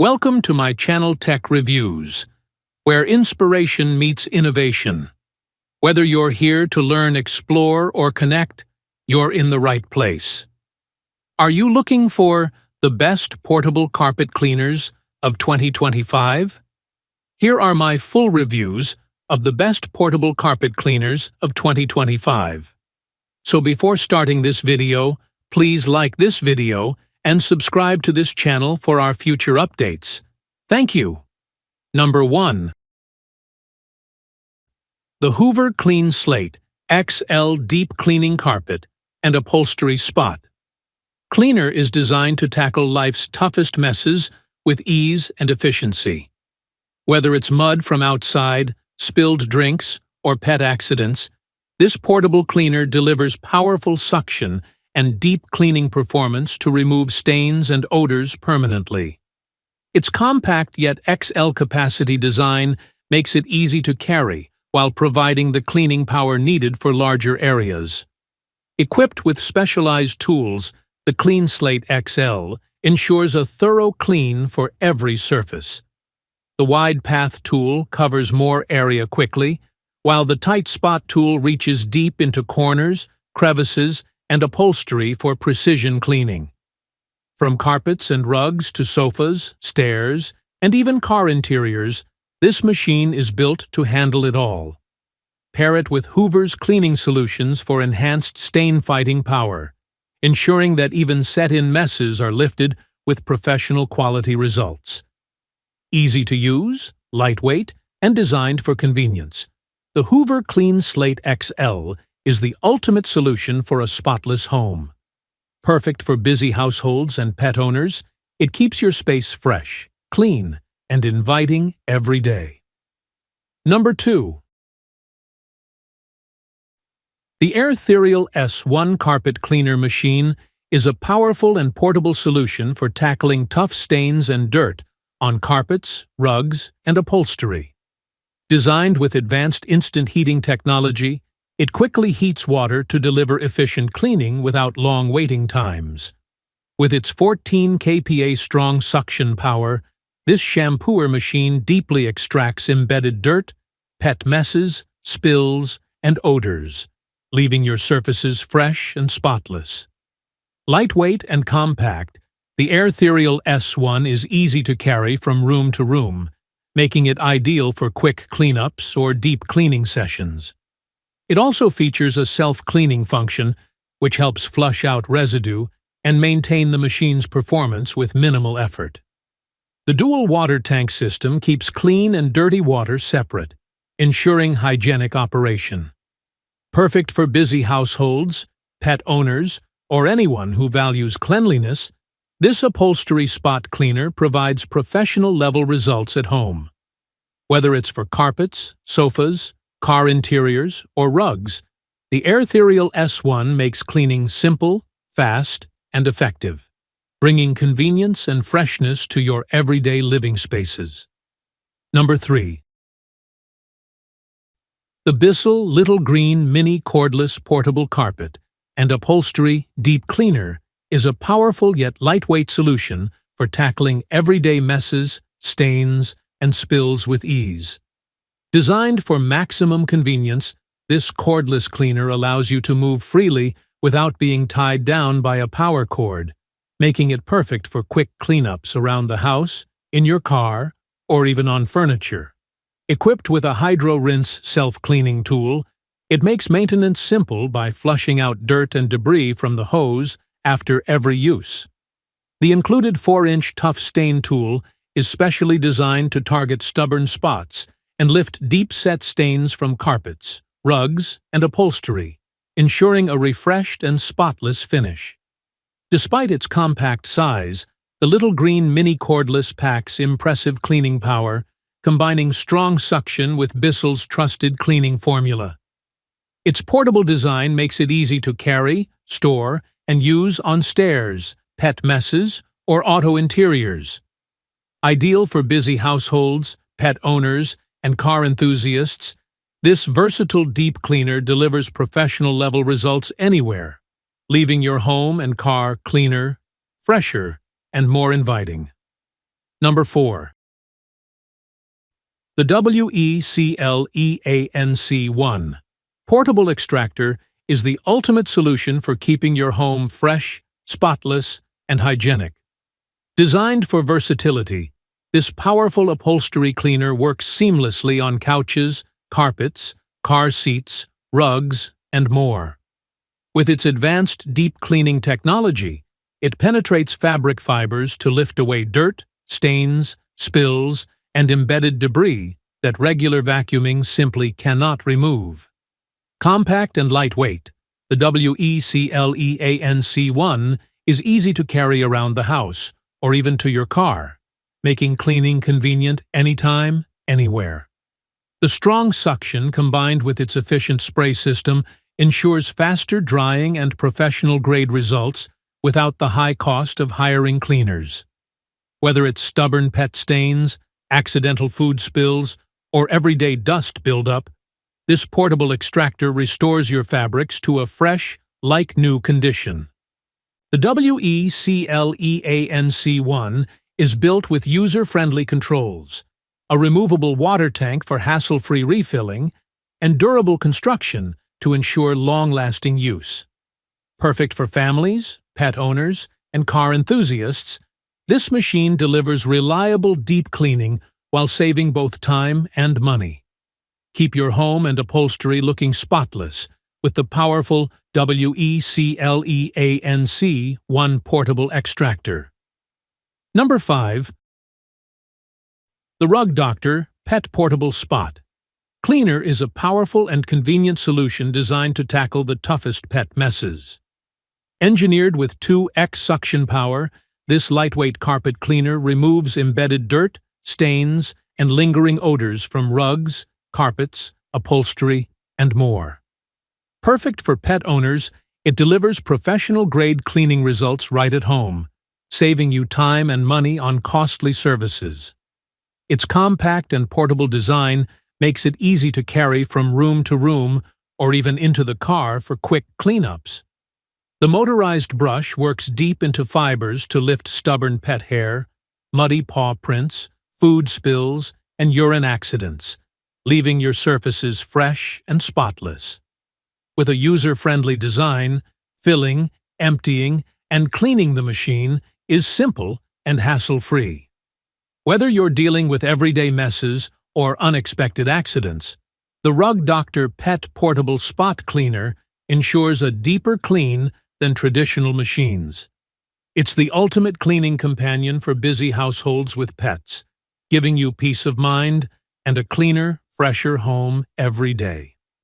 Welcome to my channel Tech Reviews, where inspiration meets innovation. Whether you're here to learn, explore, or connect, you're in the right place. Are you looking for the best portable carpet cleaners of 2025? Here are my full reviews of the best portable carpet cleaners of 2025. So before starting this video, please like this video and subscribe to this channel for our future updates. Thank you. Number 1. The Hoover CleanSlate XL Deep Cleaning Carpet and Upholstery Spot. Cleaner is designed to tackle life's toughest messes with ease and efficiency. Whether it's mud from outside, spilled drinks, or pet accidents, this portable cleaner delivers powerful suction and deep cleaning performance to remove stains and odors permanently. Its compact yet XL capacity design makes it easy to carry while providing the cleaning power needed for larger areas. Equipped with specialized tools, the CleanSlate XL ensures a thorough clean for every surface. The Wide Path tool covers more area quickly, while the Tight Spot tool reaches deep into corners, crevices, and upholstery for precision cleaning. From carpets and rugs to sofas, stairs, and even car interiors, this machine is built to handle it all. Pair it with Hoover's cleaning solutions for enhanced stain-fighting power, ensuring that even set-in messes are lifted with professional quality results. Easy to use, lightweight, and designed for convenience, the Hoover CleanSlate XL is the ultimate solution for a spotless home. Perfect for busy households and pet owners, it keeps your space fresh, clean, and inviting every day. Number 2. The Airthereal S1 Carpet Cleaner Machine is a powerful and portable solution for tackling tough stains and dirt on carpets, rugs, and upholstery. Designed with advanced instant heating technology, it quickly heats water to deliver efficient cleaning without long waiting times. With its 14 kPa strong suction power, this Shampooer machine deeply extracts embedded dirt, pet messes, spills, and odors, leaving your surfaces fresh and spotless. Lightweight and compact, the Airthereal S1 is easy to carry from room to room, making it ideal for quick cleanups or deep cleaning sessions. It also features a self-cleaning function, which helps flush out residue and maintain the machine's performance with minimal effort. The dual water tank system keeps clean and dirty water separate, ensuring hygienic operation. Perfect for busy households, pet owners, or anyone who values cleanliness, this upholstery spot cleaner provides professional-level results at home. Whether it's for carpets, sofas, car interiors, or rugs, the Airthereal S1 makes cleaning simple, fast, and effective, bringing convenience and freshness to your everyday living spaces. Number 3. The BISSELL Little Green Mini Cordless Portable Carpet and Upholstery Deep Cleaner is a powerful yet lightweight solution for tackling everyday messes, stains, and spills with ease. Designed for maximum convenience, this cordless cleaner allows you to move freely without being tied down by a power cord, making it perfect for quick cleanups around the house, in your car, or even on furniture. Equipped with a HydroRinse self-cleaning tool, it makes maintenance simple by flushing out dirt and debris from the hose after every use. The included 4-inch tough stain tool is specially designed to target stubborn spots and lift deep-set stains from carpets, rugs, and upholstery, ensuring a refreshed and spotless finish. Despite its compact size, the Little Green Mini Cordless packs impressive cleaning power, combining strong suction with BISSELL's trusted cleaning formula. Its portable design makes it easy to carry, store, and use on stairs, pet messes, or auto interiors. Ideal for busy households, pet owners, and car enthusiasts, this versatile deep cleaner delivers professional-level results anywhere, leaving your home and car cleaner, fresher, and more inviting. Number 4. The WECLEANC1 Portable Extractor is the ultimate solution for keeping your home fresh, spotless, and hygienic. Designed for versatility, this powerful upholstery cleaner works seamlessly on couches, carpets, car seats, rugs, and more. With its advanced deep cleaning technology, it penetrates fabric fibers to lift away dirt, stains, spills, and embedded debris that regular vacuuming simply cannot remove. Compact and lightweight, the WECLEANC1 is easy to carry around the house or even to your car, making cleaning convenient anytime, anywhere. The strong suction combined with its efficient spray system ensures faster drying and professional-grade results without the high cost of hiring cleaners. Whether it's stubborn pet stains, accidental food spills, or everyday dust buildup, this portable extractor restores your fabrics to a fresh, like-new condition. The WECLEANC1 is built with user-friendly controls, a removable water tank for hassle-free refilling, and durable construction to ensure long-lasting use. Perfect for families, pet owners, and car enthusiasts, this machine delivers reliable deep cleaning while saving both time and money. Keep your home and upholstery looking spotless with the powerful WECLEANC1 portable extractor. Number 5. The Rug Doctor Pet Portable Spot Cleaner is a powerful and convenient solution designed to tackle the toughest pet messes. Engineered with 2x suction power, this lightweight carpet cleaner removes embedded dirt, stains, and lingering odors from rugs, carpets, upholstery, and more. Perfect for pet owners, it delivers professional-grade cleaning results right at home, saving you time and money on costly services. Its compact and portable design makes it easy to carry from room to room or even into the car for quick cleanups. The motorized brush works deep into fibers to lift stubborn pet hair, muddy paw prints, food spills, and urine accidents, leaving your surfaces fresh and spotless. With a user-friendly design, filling, emptying, and cleaning the machine is simple and hassle-free. Whether you're dealing with everyday messes or unexpected accidents, the Rug Doctor Pet Portable Spot Cleaner ensures a deeper clean than traditional machines. It's the ultimate cleaning companion for busy households with pets, giving you peace of mind and a cleaner, fresher home every day.